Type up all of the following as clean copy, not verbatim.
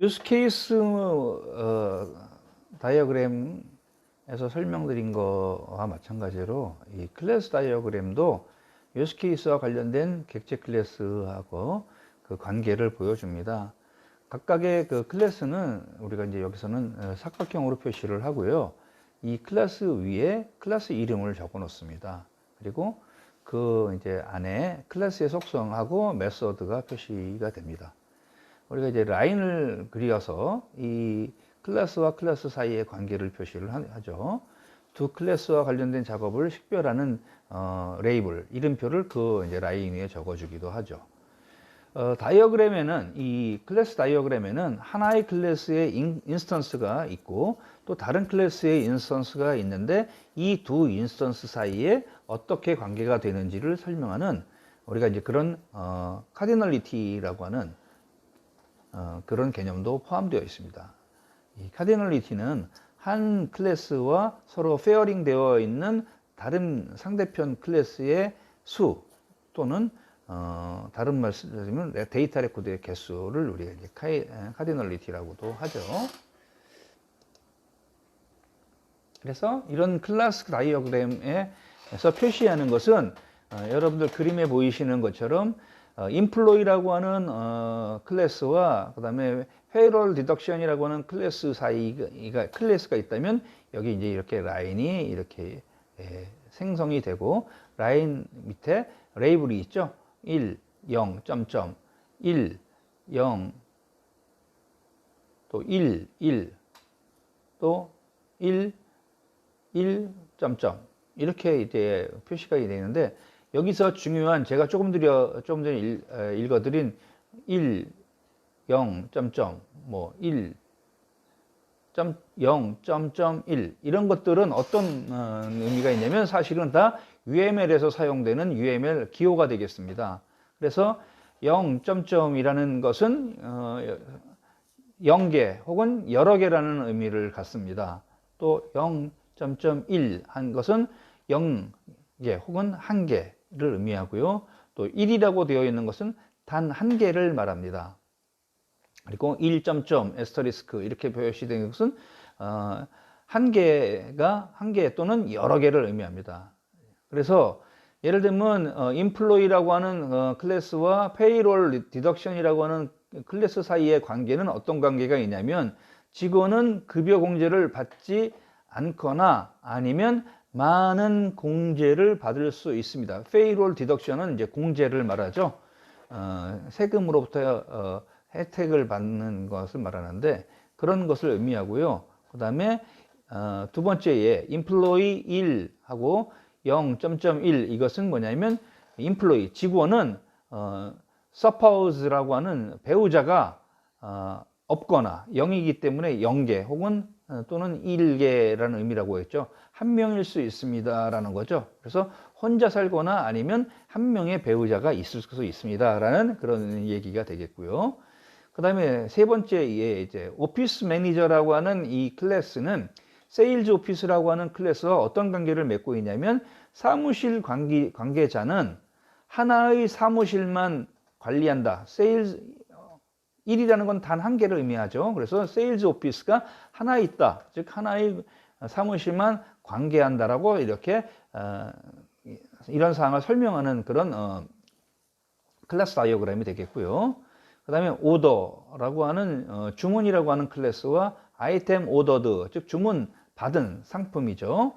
유스 케이스 다이어그램에서 설명드린 거와 마찬가지로 이 클래스 다이어그램도 유스 케이스와 관련된 객체 클래스하고 그 관계를 보여줍니다. 각각의 그 클래스는 우리가 이제 여기서는 삼각형으로 표시를 하고요. 이 클래스 위에 클래스 이름을 적어 놓습니다. 그리고 그 이제 안에 클래스의 속성하고 메소드가 표시가 됩니다. 우리가 이제 라인을 그려서 이 클래스와 클래스 사이의 관계를 표시를 하죠. 두 클래스와 관련된 작업을 식별하는 레이블, 이름표를 그 이제 라인 위에 적어주기도 하죠. 다이어그램에는 이 클래스 다이어그램에는 하나의 클래스의 인스턴스가 있고 또 다른 클래스의 인스턴스가 있는데 이 두 인스턴스 사이에 어떻게 관계가 되는지를 설명하는 우리가 이제 그런 카디널리티라고 하는 그런 개념도 포함되어 있습니다. 이 카디널리티는 한 클래스와 서로 페어링 되어 있는 다른 상대편 클래스의 수 또는 다른 말씀을 드리면 데이터 레코드의 개수를 우리가 이제 카디널리티라고도 하죠. 그래서 이런 클래스 다이어그램에서 표시하는 것은 여러분들 그림에 보이시는 것처럼 인플로이라고 하는 클래스와 그 다음에 페이롤 디덕션이라고 하는 클래스 사이가 클래스가 있다면 여기 이제 이렇게 라인이 이렇게 생성이 되고 라인 밑에 레이블이 있죠. 1, 0, 점점 1, 0, 또 1, 1, 또 1, 1, 점점 이렇게 이제 표시가 되는데 여기서 중요한 제가 조금 전에 읽어드린 1, 0, 점점 뭐 1, 0, 점점 1 이런 것들은 어떤 의미가 있냐면 사실은 다 UML에서 사용되는 UML 기호가 되겠습니다. 그래서 0, 점점이라는 것은 0개 혹은 여러 개라는 의미를 갖습니다. 또 0.1 한 것은 0개 혹은 1개를 의미하고요. 또 1이라고 되어 있는 것은 단 1개를 말합니다. 그리고 1. 에스터리스크 이렇게 표시된 것은 1개 또는 여러 개를 의미합니다. 그래서 예를 들면 인플로이라고 하는 클래스와 페이롤 디덕션이라고 하는 클래스 사이의 관계는 어떤 관계가 있냐면 직원은 급여 공제를 받지 않거나 아니면 많은 공제를 받을 수 있습니다. 페이롤 디덕션은 이제 공제를 말하죠. 세금으로부터 혜택을 받는 것을 말하는데 그런 것을 의미하고요. 그 다음에 두 번째에 인플로이 1하고 0.1 이것은 뭐냐면 인플로이 직원은 suppouse라고 하는 배우자가 없거나 0이기 때문에 0개 혹은 또는 1개라는 의미라고 했죠. 한 명일 수 있습니다 라는 거죠. 그래서 혼자 살거나 아니면 한 명의 배우자가 있을 수 있습니다 라는 그런 얘기가 되겠고요. 그 다음에 세 번째에 이제 오피스 매니저라고 하는 이 클래스는 세일즈 오피스라고 하는 클래스와 어떤 관계를 맺고 있냐면 사무실 관계자는 하나의 사무실만 관리한다. 세일즈 1이라는 건 단 1개를 의미하죠. 그래서 세일즈 오피스가 하나 있다. 즉 하나의 사무실만 관계한다라고 이렇게 이런 사항을 설명하는 그런 클래스 다이어그램이 되겠고요. 그 다음에 오더라고 하는 주문이라고 하는 클래스와 아이템 오더드 즉 주문 받은 상품이죠.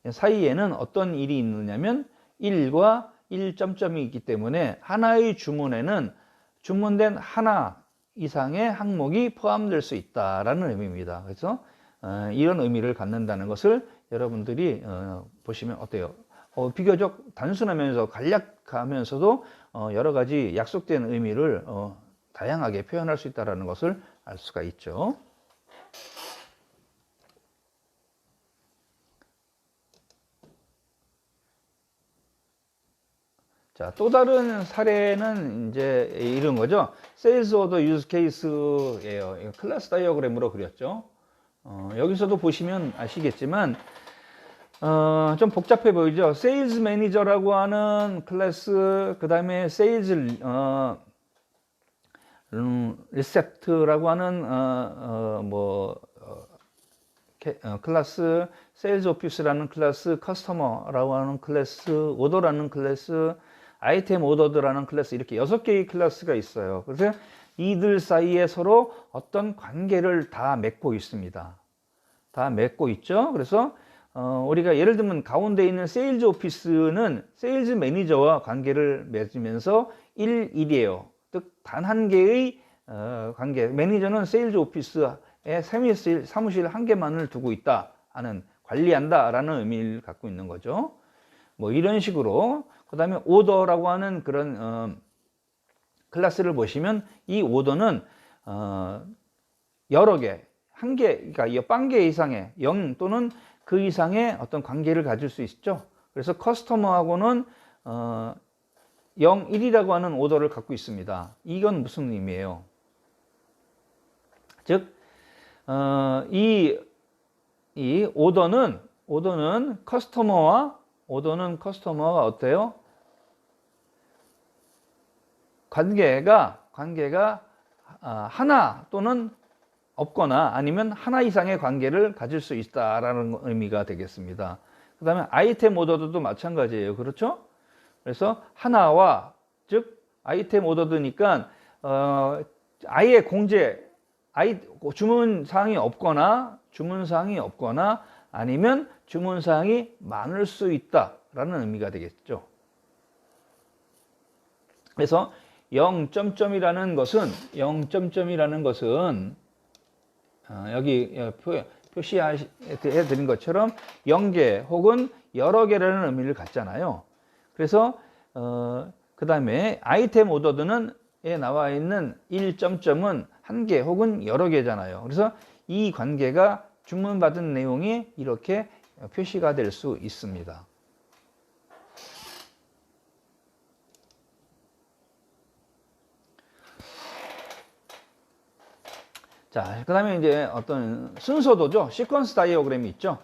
사이에는 어떤 일이 있느냐면 1과 1점점이 있기 때문에 하나의 주문에는 주문된 하나 이상의 항목이 포함될 수 있다라는 의미입니다. 그래서 이런 의미를 갖는다는 것을 여러분들이 보시면 어때요? 비교적 단순하면서 간략하면서도 여러 가지 약속된 의미를 다양하게 표현할 수 있다는 것을 알 수가 있죠. 자, 또 다른 사례는 이제 이런 거죠. Sales Order Use Case예요. 클래스 다이어그램으로 그렸죠. 여기서도 보시면 아시겠지만 좀 복잡해 보이죠. 세일즈 매니저라고 하는 클래스, 그 다음에 세일즈 리셉트라고 하는 클래스, 세일즈 오피스라는 클래스, 커스터머라고 하는 클래스, 오더라는 클래스, 아이템 오더드라는 클래스, 이렇게 6개의 클래스가 있어요. 그래서 이들 사이에 서로 어떤 관계를 다 맺고 있습니다. 다 맺고 있죠. 그래서 우리가 예를 들면 가운데 있는 세일즈 오피스는 세일즈 매니저와 관계를 맺으면서 1:1이에요. 즉 단 한 개의 관계. 매니저는 세일즈 오피스에 사무실 한 개만을 두고 있다 하는, 관리한다 라는 의미를 갖고 있는 거죠. 뭐 이런 식으로. 그 다음에 오더라고 하는 그런 클래스를 보시면, 이 오더는 여러 개, 한 개, 그러니까 빵 개 이상의 0 또는 그 이상의 어떤 관계를 가질 수 있죠. 그래서 커스터머하고는 0, 1이라고 하는 오더를 갖고 있습니다. 이건 무슨 의미예요? 즉, 이 오더는 커스터머와 어때요? 관계가 하나 또는 없거나 아니면 하나 이상의 관계를 가질 수 있다라는 의미가 되겠습니다. 그 다음에 아이템 오더도 마찬가지예요. 그렇죠? 그래서 하나와, 즉 아이템 오더드니까 아예 주문사항이 없거나 아니면 주문사항이 많을 수 있다라는 의미가 되겠죠. 그래서 0점점이라는 것은 여기 표시해 드린 것처럼 0개 혹은 여러 개라는 의미를 갖잖아요. 그래서 그 다음에 아이템 오더드에 나와 있는 1점점은 한 개 혹은 여러 개잖아요. 그래서 이 관계가 주문받은 내용이 이렇게 표시가 될 수 있습니다. 자, 그 다음에 이제 어떤 순서도죠. 시퀀스 다이어그램이 있죠.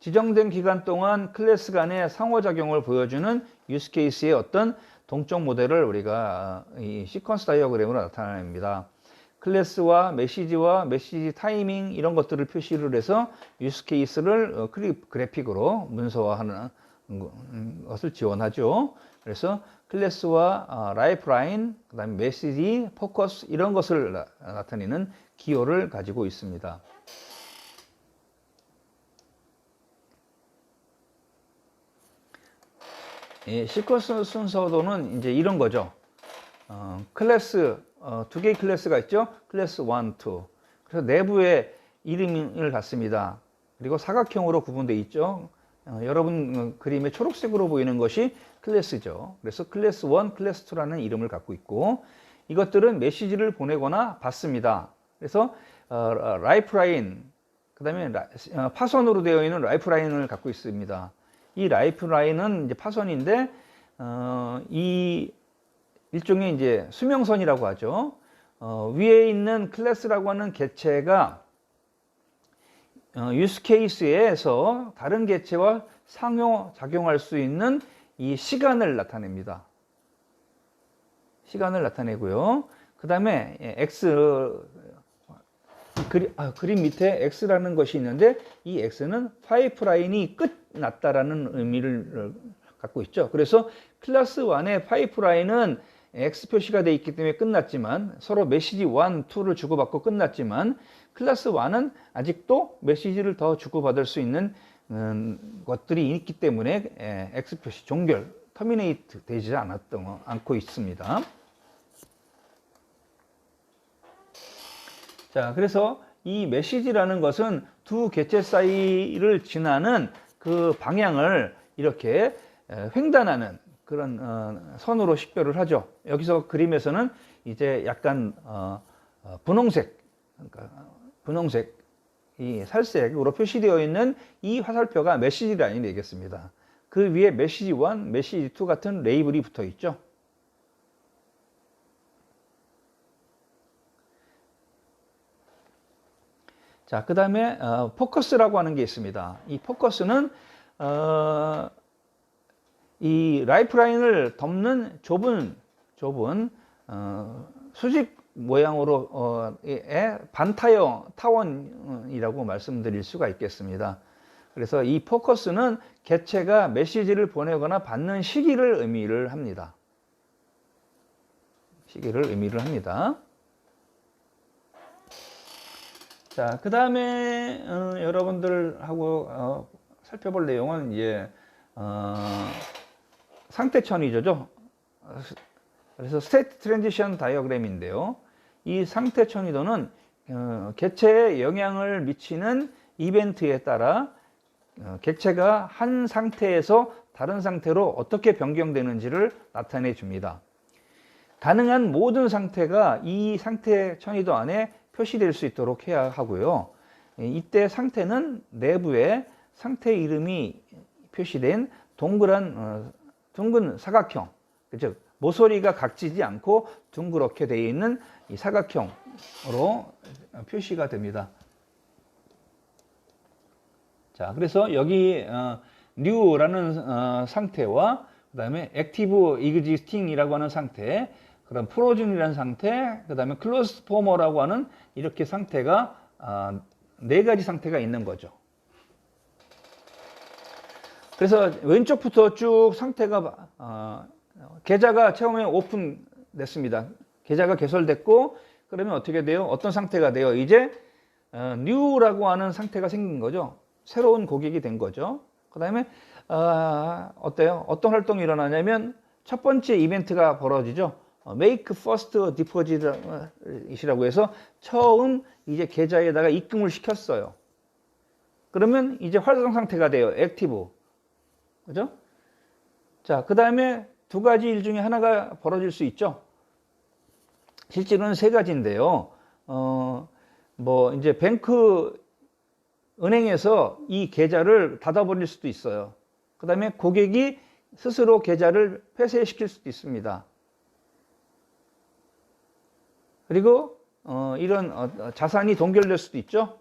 지정된 기간 동안 클래스 간의 상호작용을 보여주는 유스 케이스의 어떤 동적 모델을 우리가 이 시퀀스 다이어그램으로 나타냅니다. 클래스와 메시지 타이밍 이런 것들을 표시를 해서 유스 케이스를 그래픽으로 문서화하는 것을 지원하죠. 그래서 클래스와 라이프라인, 그 다음에 메시지, 포커스 이런 것을 나타내는 기호를 가지고 있습니다. 시퀀스 순서도는 이제 이런 거죠. 클래스, 두 개의 클래스가 있죠. 클래스 1, 2. 그래서 내부에 이름을 갖습니다. 그리고 사각형으로 구분되어 있죠. 여러분 그림에 초록색으로 보이는 것이 클래스죠. 그래서 클래스 1, 클래스 2라는 이름을 갖고 있고, 이것들은 메시지를 보내거나 받습니다. 그래서 라이프라인, 그 다음에 파선으로 되어 있는 라이프라인을 갖고 있습니다. 이 라이프라인은 이제 파선인데 이 일종의 이제 수명선이라고 하죠. 위에 있는 클래스라고 하는 개체가 유스 케이스에서 다른 개체와 상호작용할 수 있는 이 시간을 나타냅니다. 시간을 나타내고요. 그 다음에 그림 밑에 X라는 것이 있는데, 이 X는 파이프라인이 끝났다라는 의미를 갖고 있죠. 그래서 클래스 1의 파이프라인은 X 표시가 되어 있기 때문에 끝났지만, 서로 메시지 1, 2를 주고받고 끝났지만, 클래스 1은 아직도 메시지를 더 주고받을 수 있는 것들이 있기 때문에 X 표시, 종결, 터미네이트 되지 않고 있습니다. 자, 그래서 이 메시지라는 것은 두 개체 사이를 지나는 그 방향을 이렇게 횡단하는 그런 선으로 식별을 하죠. 여기서 그림에서는 이제 약간 분홍색, 그러니까 분홍색, 이 살색으로 표시되어 있는 이 화살표가 메시지 라인이 되겠습니다. 그 위에 메시지 1, 메시지 2 같은 레이블이 붙어 있죠. 자, 그 다음에 포커스라고 하는 게 있습니다. 이 포커스는 이 라이프라인을 덮는 좁은 수직 모양으로의 반타형 타원이라고 말씀드릴 수가 있겠습니다. 그래서 이 포커스는 개체가 메시지를 보내거나 받는 시기를 의미를 합니다. 시기를 의미를 합니다. 자, 그 다음에 여러분들하고 살펴볼 내용은 이제 상태 천이죠. 그래서 스테이트 트랜지션 다이어그램인데요. 이 상태 천이도는 개체에 영향을 미치는 이벤트에 따라 객체가 한 상태에서 다른 상태로 어떻게 변경되는지를 나타내 줍니다. 가능한 모든 상태가 이 상태 천이도 안에 표시될 수 있도록 해야 하고요. 이때 상태는 내부에 상태 이름이 표시된 둥근 사각형, 즉 모서리가 각지지 않고 둥그렇게 되어 있는 이 사각형으로 표시가 됩니다. 자, 그래서 여기 new라는 상태와 그 다음에 active existing이라고 하는 상태, 그다음 frozen이라는 상태, 그 다음에 closed former라고 하는 이렇게 상태가 네 가지 상태가 있는 거죠. 그래서 왼쪽부터 쭉 상태가 계좌가 처음에 오픈됐습니다. 계좌가 개설됐고 그러면 어떻게 돼요? 어떤 상태가 돼요? 이제 new라고 하는 상태가 생긴 거죠. 새로운 고객이 된 거죠. 그 다음에 어때요? 어떤 활동이 일어나냐면 첫 번째 이벤트가 벌어지죠. Make first deposit이라고 해서 처음 이제 계좌에다가 입금을 시켰어요. 그러면 이제 활동 상태가 돼요. 액티브. 그죠? 자, 그 다음에 두 가지 일 중에 하나가 벌어질 수 있죠. 실제로는 세 가지인데요. 이제 은행에서 이 계좌를 닫아버릴 수도 있어요. 그 다음에 고객이 스스로 계좌를 폐쇄시킬 수도 있습니다. 그리고 이런 자산이 동결될 수도 있죠.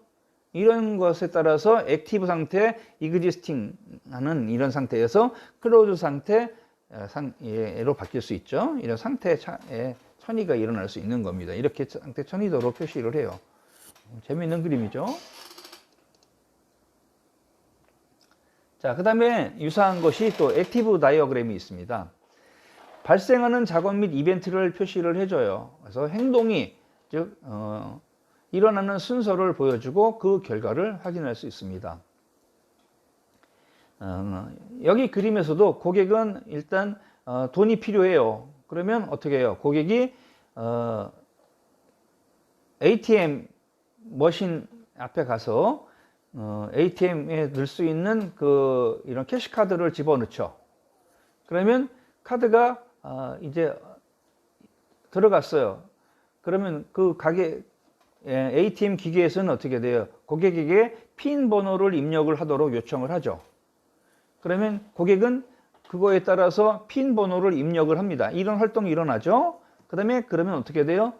이런 것에 따라서 액티브 상태, existing 하는 이런 상태에서 클로즈 상태로 바뀔 수 있죠. 이런 상태의 천이가 일어날 수 있는 겁니다. 이렇게 상태 천이도로 표시를 해요. 재미있는 그림이죠. 자, 그 다음에 유사한 것이 또 액티브 다이어그램이 있습니다. 발생하는 작업 및 이벤트를 표시를 해줘요. 그래서 행동이, 즉 일어나는 순서를 보여주고 그 결과를 확인할 수 있습니다. 여기 그림에서도 고객은 일단 돈이 필요해요. 그러면 어떻게 해요? 고객이 ATM 머신 앞에 가서 ATM에 넣을 수 있는 이런 캐시카드를 집어넣죠. 그러면 카드가 이제 들어갔어요. 그러면 그 가게 ATM 기계에서는 어떻게 돼요? 고객에게 핀 번호를 입력을 하도록 요청을 하죠. 그러면 고객은 그거에 따라서 핀 번호를 입력을 합니다. 이런 활동이 일어나죠. 그러면 어떻게 돼요?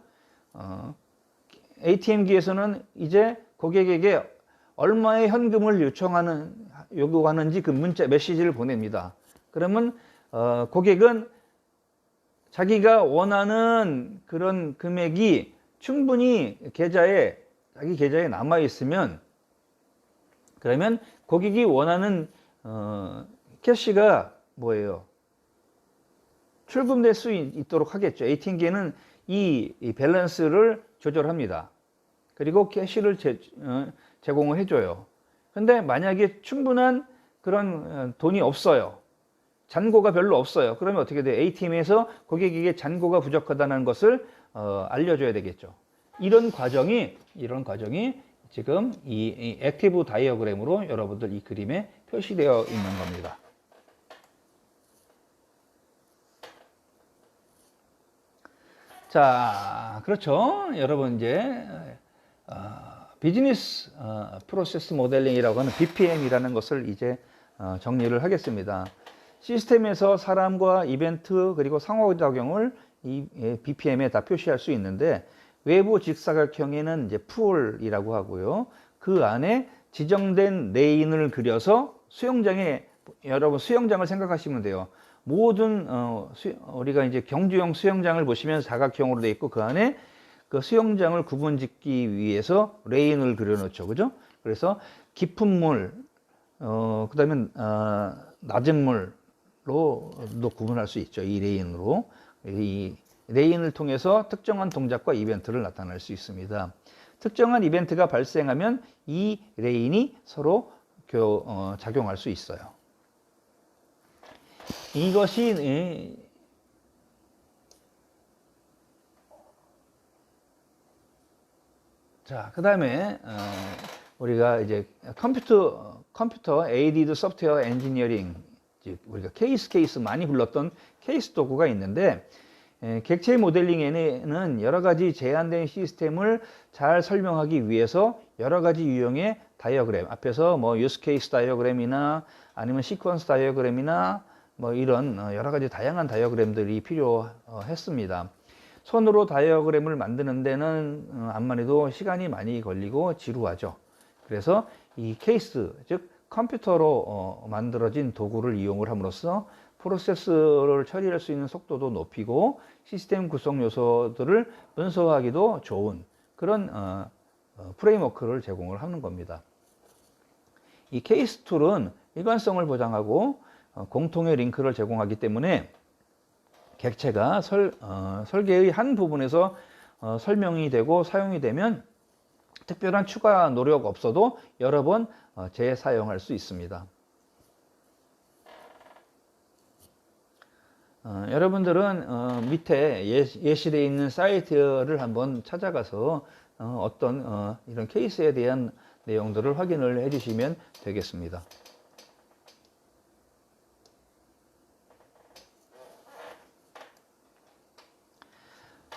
ATM 기에서는 이제 고객에게 얼마의 현금을 요구하는지 그 문자 메시지를 보냅니다. 그러면 고객은 자기가 원하는 그런 금액이 충분히 자기 계좌에 남아 있으면, 그러면 고객이 원하는 캐시가 뭐예요? 출금될 수 있도록 하겠죠. ATM기에는 이 밸런스를 조절합니다. 그리고 캐시를 제공을 해줘요. 근데 만약에 충분한 그런 돈이 없어요. 잔고가 별로 없어요. 그러면 어떻게 돼요? ATM에서 고객에게 잔고가 부족하다는 것을 알려줘야 되겠죠. 이런 과정이 지금 이 액티브 다이어그램으로 여러분들 이 그림에 표시되어 있는 겁니다. 자, 그렇죠. 여러분 이제 비즈니스 프로세스 모델링이라고 하는 BPM이라는 것을 이제 정리를 하겠습니다. 시스템에서 사람과 이벤트 그리고 상호작용을 이 BPM에 다 표시할 수 있는데, 외부 직사각형에는 이제 풀이라고 하고요. 그 안에 지정된 레인을 그려서 여러분 수영장을 생각하시면 돼요. 모든 우리가 이제 경주용 수영장을 보시면 사각형으로 되어 있고 그 안에 그 수영장을 구분짓기 위해서 레인을 그려놓죠. 그죠? 그래서 깊은 물, 그다음에 낮은 물로도 구분할 수 있죠. 이 레인으로. 이 레인을 통해서 특정한 동작과 이벤트를 나타낼 수 있습니다. 특정한 이벤트가 발생하면 이 레인이 서로 작용할 수 있어요. 이것이 자, 그 다음에 우리가 이제 컴퓨터 에이디드 소프트웨어 엔지니어링, 우리가 케이스 많이 불렀던 케이스 도구가 있는데, 객체 모델링에는 여러 가지 제한된 시스템을 잘 설명하기 위해서 여러 가지 유형의 다이어그램, 앞에서 뭐 유스 케이스 다이어그램이나 아니면 시퀀스 다이어그램이나 뭐 이런 여러 가지 다양한 다이어그램들이 필요했습니다. 손으로 다이어그램을 만드는 데는 암만 해도 시간이 많이 걸리고 지루하죠. 그래서 이 케이스, 즉 컴퓨터로 만들어진 도구를 이용을 함으로써 프로세스를 처리할 수 있는 속도도 높이고 시스템 구성 요소들을 문서화하기도 좋은 그런 프레임워크를 제공을 하는 겁니다. 이 케이스 툴은 일관성을 보장하고 공통의 링크를 제공하기 때문에 객체가 설계의 한 부분에서 설명이 되고 사용이 되면 특별한 추가 노력 없어도 여러 번 재사용할 수 있습니다. 여러분들은 밑에 예시되어 있는 사이트를 한번 찾아가서 어떤 이런 케이스에 대한 내용들을 확인을 해 주시면 되겠습니다.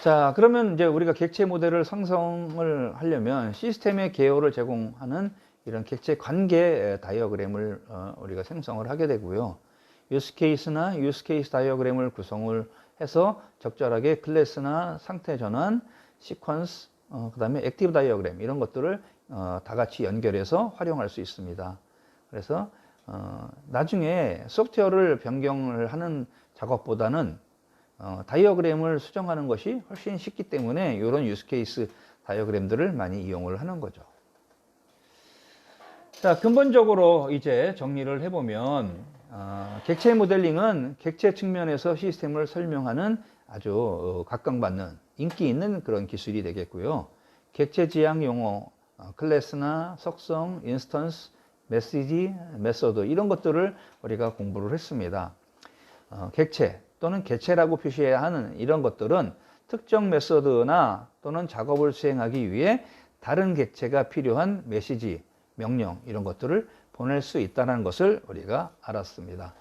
자, 그러면 이제 우리가 객체 모델을 생성을 하려면 시스템의 개요를 제공하는 이런 객체 관계 다이어그램을 우리가 생성을 하게 되고요. 유스 케이스나 유스 케이스 다이어그램을 구성을 해서 적절하게 클래스나 상태 전환, 시퀀스, 그다음에 액티브 다이어그램 이런 것들을 다 같이 연결해서 활용할 수 있습니다. 그래서 나중에 소프트웨어를 변경을 하는 작업보다는 다이어그램을 수정하는 것이 훨씬 쉽기 때문에 이런 유스 케이스 다이어그램들을 많이 이용을 하는 거죠. 자, 근본적으로 이제 정리를 해보면 객체 모델링은 객체 측면에서 시스템을 설명하는 아주 각광받는 인기 있는 그런 기술이 되겠고요. 객체 지향 용어, 클래스나 속성, 인스턴스, 메시지, 메소드 이런 것들을 우리가 공부를 했습니다. 객체 또는 개체라고 표시해야 하는 이런 것들은 특정 메소드나 또는 작업을 수행하기 위해 다른 객체가 필요한 메시지, 명령 이런 것들을 보낼 수 있다는 것을 우리가 알았습니다.